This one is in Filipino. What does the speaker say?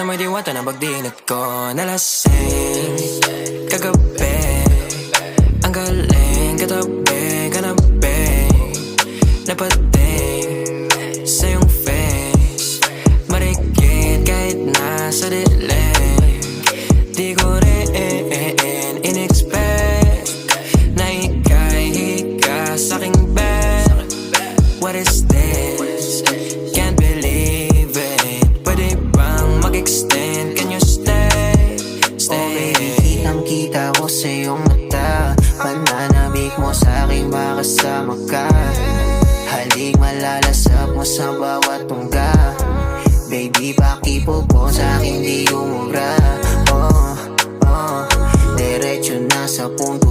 sa may diwata na pagdinat ko. Nalasing kagabi, ang galing katabi, kanabi, napating sa iyong face, marikit kahit nasa dilim. Di ko rin in-expect na ika'y hika sa'king bed. What is this? Can't believe it. Pwede bang mag-extend? Can you stay? Stay. Oh baby, kitang-kita ko sa iyong mata. Pananabik mo sa'king makasama ka. Halik malalasap mo sa bawat tungga. Baby, pakipo po sa'king di umubra. Diretso na sa punto